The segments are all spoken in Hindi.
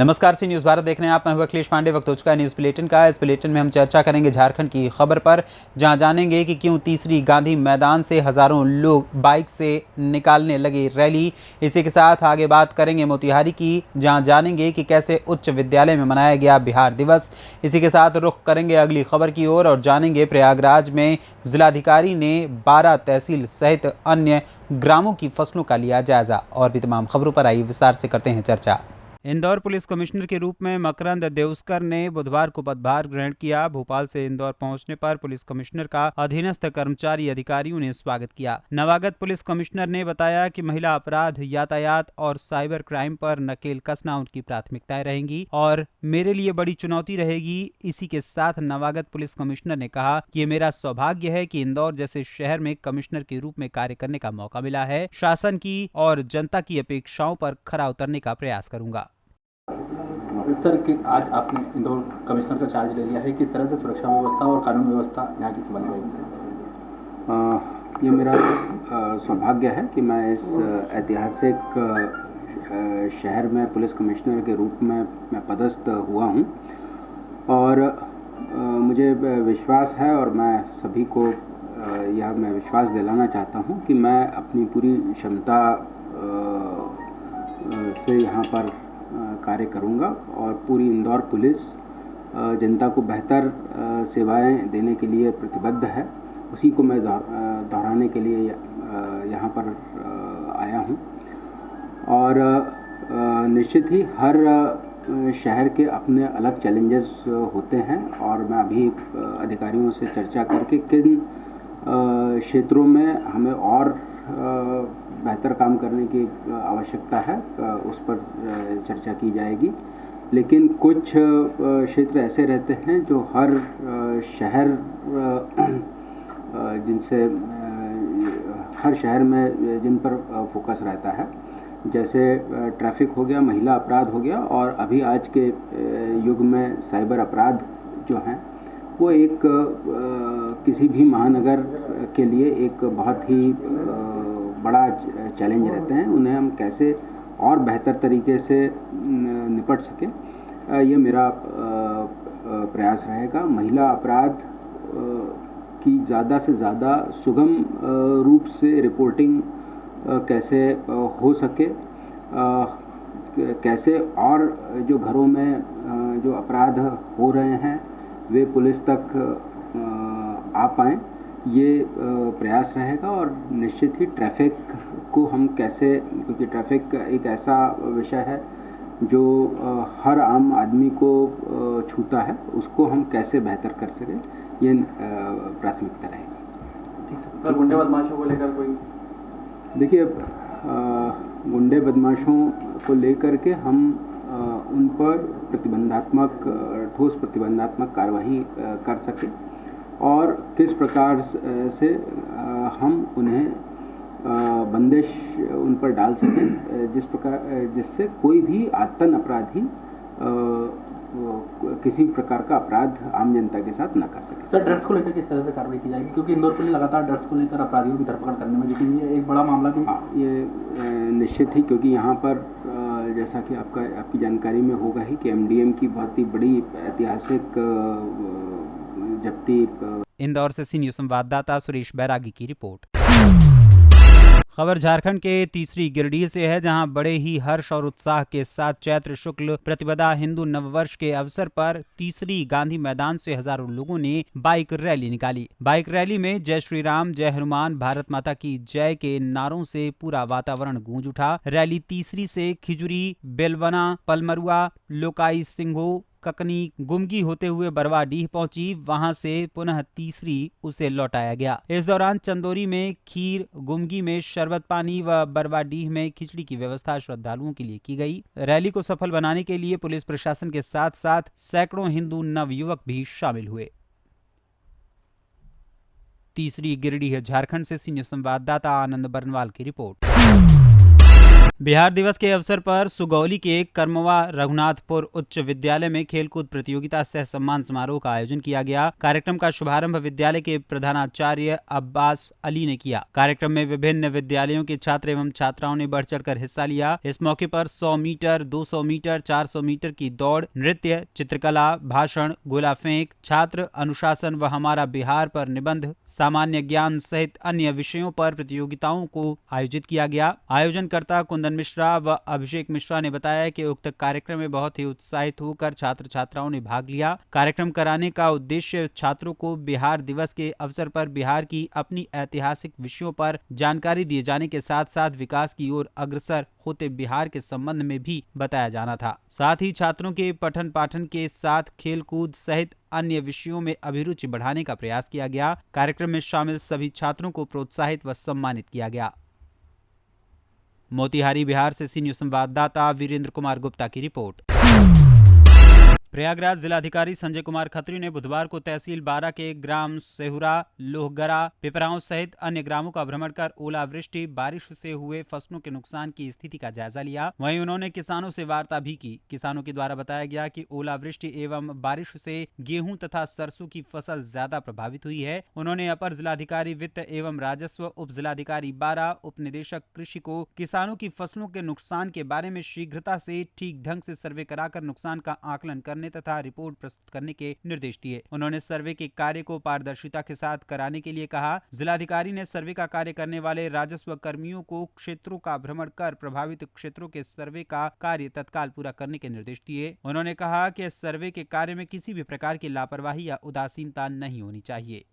नमस्कार, सी न्यूज़ भारत देख रहे हैं आप। मैं हूं अखिलेश पांडे। वक्त हो चुका है न्यूज़ बुलेटिन का। इस बुलेटिन में हम चर्चा करेंगे झारखंड की खबर पर, जहां जानेंगे कि क्यों तीसरी गांधी मैदान से हज़ारों लोग बाइक से निकालने लगे रैली। इसी के साथ आगे बात करेंगे मोतिहारी की, जहां जानेंगे कि कैसे उच्च विद्यालय में मनाया गया बिहार दिवस। इसी के साथ रुख करेंगे अगली खबर की ओर और जानेंगे प्रयागराज में जिलाधिकारी ने 12 तहसील सहित अन्य ग्रामों की फसलों का लिया जायजा। और भी तमाम खबरों पर आई विस्तार से करते हैं चर्चा। इंदौर पुलिस कमिश्नर के रूप में मकरंद देउस्कर ने बुधवार को पदभार ग्रहण किया। भोपाल से इंदौर पहुंचने पर पुलिस कमिश्नर का अधीनस्थ कर्मचारी अधिकारियों ने स्वागत किया। नवागत पुलिस कमिश्नर ने बताया कि महिला अपराध, यातायात और साइबर क्राइम पर नकेल कसना उनकी प्राथमिकताएं रहेंगी और मेरे लिए बड़ी चुनौती रहेगी। इसी के साथ नवागत पुलिस कमिश्नर ने कहा कि ये मेरा सौभाग्य है कि इंदौर जैसे शहर में कमिश्नर के रूप में कार्य करने का मौका मिला है। शासन की और जनता की अपेक्षाओं पर खरा उतरने का प्रयास करूंगा। सर कि आज आपने इंदौर कमिश्नर का चार्ज ले लिया है, किस तरह से सुरक्षा व्यवस्था और कानून व्यवस्था यहाँ की संभाल रही है? ये मेरा सौभाग्य है कि मैं इस ऐतिहासिक शहर में पुलिस कमिश्नर के रूप में मैं पदस्थ हुआ हूँ और मुझे विश्वास है और मैं सभी को यह मैं विश्वास दिलाना चाहता हूँ कि मैं अपनी पूरी क्षमता से यहाँ पर कार्य करूँगा और पूरी इंदौर पुलिस जनता को बेहतर सेवाएं देने के लिए प्रतिबद्ध है। उसी को मैं दोहराने के लिए यहाँ पर आया हूँ और निश्चित ही हर शहर के अपने अलग चैलेंजेस होते हैं और मैं अभी अधिकारियों से चर्चा करके किन क्षेत्रों में हमें और बेहतर काम करने की आवश्यकता है उस पर चर्चा की जाएगी। लेकिन कुछ क्षेत्र ऐसे रहते हैं जो हर शहर जिनसे हर शहर में जिन पर फोकस रहता है, जैसे ट्रैफिक हो गया, महिला अपराध हो गया और अभी आज के युग में साइबर अपराध जो हैं वो एक किसी भी महानगर के लिए एक बहुत ही बड़ा चैलेंज रहते हैं। उन्हें हम कैसे और बेहतर तरीके से निपट सकें, ये मेरा प्रयास रहेगा। महिला अपराध की ज़्यादा से ज़्यादा सुगम रूप से रिपोर्टिंग कैसे हो सके, कैसे और जो घरों में जो अपराध हो रहे हैं वे पुलिस तक आ पाएँ, ये प्रयास रहेगा। और निश्चित ही ट्रैफिक को हम कैसे, क्योंकि ट्रैफिक एक ऐसा विषय है जो हर आम आदमी को छूता है, उसको हम कैसे बेहतर कर सकें, ये प्राथमिकता रहेगी। सर, गुंडे बदमाशों को लेकर कोई? देखिए, गुंडे बदमाशों को लेकर के हम उन पर ठोस प्रतिबंधात्मक कार्यवाही कर सकें और किस प्रकार से हम उन्हें बंदिश उन पर डाल सकें, जिससे कोई भी आतन अपराधी किसी प्रकार का अपराध आम जनता के साथ न कर सके। सर, ड्रग्स को लेकर किस तरह से कार्रवाई की जाएगी, क्योंकि इंदौर पुलिस लगातार ड्रग्स को लेकर अपराधियों की धरपकड़ करने में जुटी हुई है, एक बड़ा मामला भी? हाँ, ये निश्चित ही, क्योंकि यहाँ पर जैसा कि आपकी जानकारी में होगा ही कि एमडीएम की बहुत ही बड़ी ऐतिहासिक जब्ती। इंदौर से सी न्यूज़ संवाददाता सुरेश बैरागी की रिपोर्ट। खबर झारखंड के तीसरी गिरिडीह से है, जहां बड़े ही हर्ष और उत्साह के साथ चैत्र शुक्ल प्रतिपदा हिंदू नववर्ष के अवसर पर तीसरी गांधी मैदान से हजारों लोगों ने बाइक रैली निकाली। बाइक रैली में जय श्री राम, जय हनुमान, भारत माता की जय के नारों से पूरा वातावरण गूंज उठा। रैली तीसरी से खिजुरी, बेलवना, पलमरुआ, लोकाई सिंघो, ककनी, गुमगी होते हुए बरवाडीह पहुंची। वहां से पुनः तीसरी उसे लौटाया गया। इस दौरान चंदोरी में खीर, गुमगी में शरबत पानी व बरवाडीह में खिचड़ी की व्यवस्था श्रद्धालुओं के लिए की गई। रैली को सफल बनाने के लिए पुलिस प्रशासन के साथ साथ सैकड़ों हिंदू नवयुवक भी शामिल हुए। तीसरी गिरिडीह झारखंड से सी न्यूज़ संवाददाता आनंद बरनवाल की रिपोर्ट। बिहार दिवस के अवसर पर सुगौली के कर्मवा रघुनाथपुर उच्च विद्यालय में खेलकूद प्रतियोगिता सह सम्मान समारोह का आयोजन किया गया। कार्यक्रम का शुभारंभ विद्यालय के प्रधानाचार्य अब्बास अली ने किया। कार्यक्रम में विभिन्न विद्यालयों के छात्र एवं छात्राओं ने बढ़ चढ़कर हिस्सा लिया। इस मौके पर 100 मीटर, 200 मीटर, 400 मीटर की दौड़, नृत्य, चित्रकला, भाषण, गोला फेंक, छात्र अनुशासन व हमारा बिहार पर निबंध, सामान्य ज्ञान सहित अन्य विषयों पर प्रतियोगिताओं को आयोजित किया गया। आयोजनकर्ता कुंदन मिश्रा व अभिषेक मिश्रा ने बताया कि उक्त कार्यक्रम में बहुत ही उत्साहित होकर छात्र छात्राओं ने भाग लिया। कार्यक्रम कराने का उद्देश्य छात्रों को बिहार दिवस के अवसर पर बिहार की अपनी ऐतिहासिक विषयों पर जानकारी दिए जाने के साथ साथ विकास की ओर अग्रसर होते बिहार के संबंध में भी बताया जाना था। साथ ही छात्रों के पठन पाठन के साथ खेलकूद सहित अन्य विषयों में अभिरुचि बढ़ाने का प्रयास किया गया। कार्यक्रम में शामिल सभी छात्रों को प्रोत्साहित व सम्मानित किया गया। मोतिहारी बिहार से सी न्यूज संवाददाता वीरेंद्र कुमार गुप्ता की रिपोर्ट। प्रयागराज जिलाधिकारी संजय कुमार खत्री ने बुधवार को तहसील 12 के ग्राम सेहुरा, लोहगरा, पिपरांव सहित अन्य ग्रामों का भ्रमण कर ओलावृष्टि, बारिश से हुए फसलों के नुकसान की स्थिति का जायजा लिया। वहीं उन्होंने किसानों से वार्ता भी की। किसानों के द्वारा बताया गया कि ओलावृष्टि एवं बारिश से गेहूं तथा सरसों की फसल ज्यादा प्रभावित हुई है। उन्होंने अपर जिलाधिकारी वित्त एवं राजस्व, उप जिलाधिकारी 12, उप निदेशक कृषि को किसानों की फसलों के नुकसान के बारे में शीघ्रता से ठीक ढंग से सर्वे कराकर नुकसान का आकलन करने तथा रिपोर्ट प्रस्तुत करने के निर्देश दिए। उन्होंने सर्वे के कार्य को पारदर्शिता के साथ कराने के लिए कहा। जिलाधिकारी ने सर्वे का कार्य करने वाले राजस्व कर्मियों को क्षेत्रों का भ्रमण कर प्रभावित क्षेत्रों के सर्वे का कार्य तत्काल पूरा करने के निर्देश दिए। उन्होंने कहा कि सर्वे के कार्य में किसी भी प्रकार की लापरवाही या उदासीनता नहीं होनी चाहिए।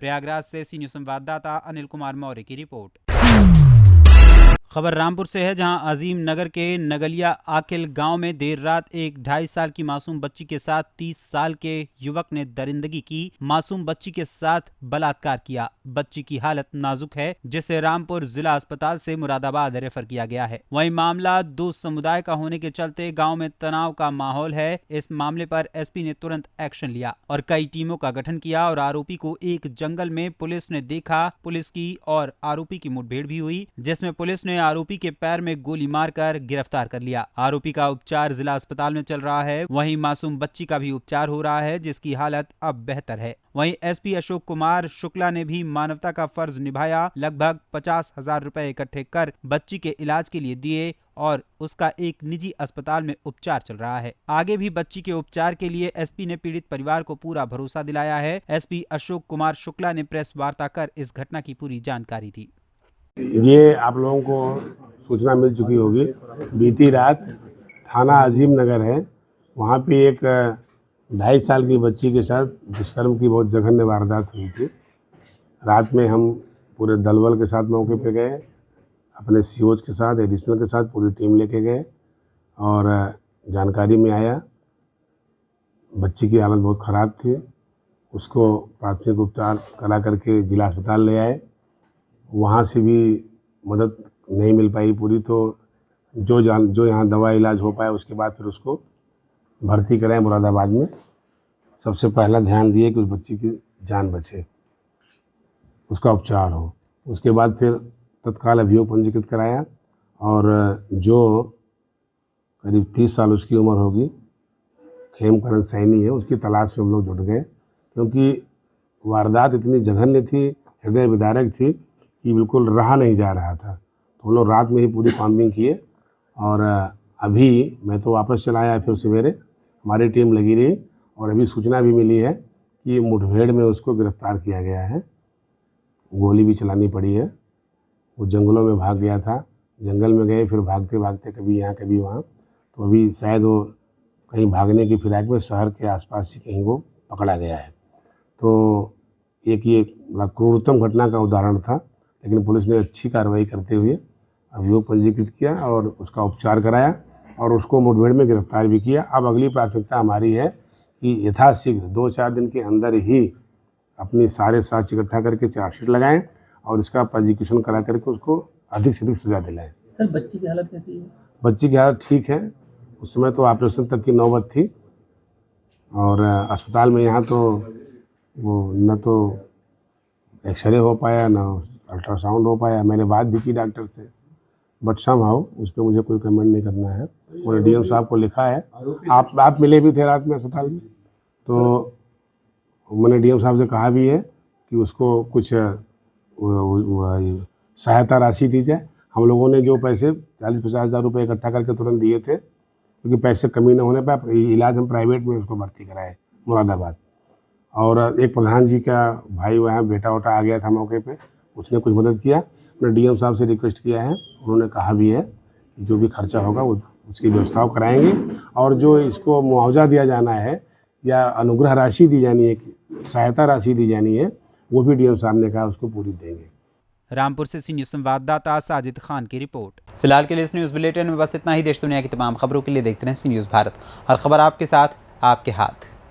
प्रयागराज से सी न्यूज संवाददाता अनिल कुमार मौर्य की रिपोर्ट। खबर रामपुर से है, जहां अजीम नगर के नगलिया आकिल गांव में देर रात एक 2.5 साल की मासूम बच्ची के साथ 30 साल के युवक ने दरिंदगी की। मासूम बच्ची के साथ बलात्कार किया। बच्ची की हालत नाजुक है, जिसे रामपुर जिला अस्पताल से मुरादाबाद रेफर किया गया है। वहीं मामला दो समुदाय का होने के चलते गांव में तनाव का माहौल है। इस मामले पर एसपी ने तुरंत एक्शन लिया और कई टीमों का गठन किया और आरोपी को एक जंगल में पुलिस ने देखा। पुलिस की और आरोपी की मुठभेड़ भी हुई, जिसमें पुलिस ने आरोपी के पैर में गोली मारकर गिरफ्तार कर लिया। आरोपी का उपचार जिला अस्पताल में चल रहा है। वहीं मासूम बच्ची का भी उपचार हो रहा है, जिसकी हालत अब बेहतर है। वहीं एसपी अशोक कुमार शुक्ला ने भी मानवता का फर्ज निभाया। लगभग 50,000 रुपए इकट्ठे कर बच्ची के इलाज के लिए दिए और उसका एक निजी अस्पताल में उपचार चल रहा है। आगे भी बच्ची के उपचार के लिए एसपी ने पीड़ित परिवार को पूरा भरोसा दिलाया है। एसपी अशोक कुमार शुक्ला ने प्रेस वार्ता कर इस घटना की पूरी जानकारी दी। ये आप लोगों को सूचना मिल चुकी होगी। बीती रात थाना अजीम नगर है, वहाँ पे एक 2.5 साल की बच्ची के साथ दुष्कर्म की बहुत जघन्य वारदात हुई थी। रात में हम पूरे दलबल के साथ मौके पे गए, अपने सीओज के साथ, एडिशनल के साथ पूरी टीम लेके गए और जानकारी में आया बच्ची की हालत बहुत ख़राब थी। उसको प्राथमिक उपचार करा करके जिला अस्पताल ले आए। वहाँ से भी मदद नहीं मिल पाई पूरी, तो जो यहाँ दवा इलाज हो पाया उसके बाद फिर उसको भर्ती कराएं मुरादाबाद में। सबसे पहला ध्यान दिए कि उस बच्ची की जान बचे, उसका उपचार हो। उसके बाद फिर तत्काल अभियोग पंजीकृत कराया और जो करीब 30 साल उसकी उम्र होगी, खेमकरण सैनी है, उसकी तलाश में हम लोग जुट गए, क्योंकि वारदात इतनी जघन्य थी, हृदय विदारक थी कि बिल्कुल रहा नहीं जा रहा था। तो हम लोग रात में ही पूरी कॉम्बिंग किए और अभी मैं तो वापस चला आया, फिर सवेरे हमारी टीम लगी रही और अभी सूचना भी मिली है कि मुठभेड़ में उसको गिरफ्तार किया गया है। गोली भी चलानी पड़ी है। वो जंगलों में भाग गया था, जंगल में गए, फिर भागते भागते कभी यहाँ कभी वहाँ, तो अभी शायद वो कहीं भागने की फिराक में शहर के आसपास से कहीं वो पकड़ा गया है। तो एक ये बड़ा क्रूरतम घटना का उदाहरण था, लेकिन पुलिस ने अच्छी कार्रवाई करते हुए अभियोग पंजीकृत किया और उसका उपचार कराया और उसको मुठभेड़ में गिरफ्तार भी किया। अब अगली प्राथमिकता हमारी है कि यथाशीघ्र 2-4 दिन के अंदर ही अपनी सारे साक्ष्य इकट्ठा करके चार्जशीट लगाएं और इसका प्रोसिक्यूशन करा करके उसको अधिक से अधिक सजा दिलाएं। सर, बच्ची की हालत कैसी है? बच्ची की हालत ठीक है। उस समय तो ऑपरेशन तक की नौबत थी और अस्पताल में यहाँ तो वो न तो एक्सरे हो पाया, ना अल्ट्रासाउंड हो पाया। मैंने बात भी की डॉक्टर से, बट सम हाउ उस पर मुझे कोई कमेंट नहीं करना है। उन्होंने डीएम साहब को लिखा है। आप मिले भी थे रात में अस्पताल में, तो मैंने डीएम साहब से कहा भी है कि उसको कुछ सहायता राशि दी जाए। हम लोगों ने जो पैसे 40-50 हज़ार रुपये इकट्ठा करके तुरंत दिए थे, क्योंकि पैसे कमी न होने पर इलाज हम प्राइवेट में उसको भर्ती कराए मुरादाबाद। और एक प्रधान जी का भाई वहाँ बेटा वोटा आ गया था मौके पे, उसने कुछ मदद किया। मैंने डीएम साहब से रिक्वेस्ट किया है, उन्होंने कहा भी है कि जो भी खर्चा होगा वो उसकी व्यवस्था कराएंगे। और जो इसको मुआवजा दिया जाना है या अनुग्रह राशि दी जानी है, सहायता राशि दी जानी है, वो भी डीएम साहब ने कहा उसको पूरी देंगे। रामपुर से सी न्यूज़ संवाददाता साजिद खान की रिपोर्ट। फिलहाल के लिए इस न्यूज़ बुलेटिन में बस इतना ही। देश दुनिया की तमाम खबरों के लिए देखते रहें सी न्यूज़ भारत, और खबर आपके साथ, आपके हाथ।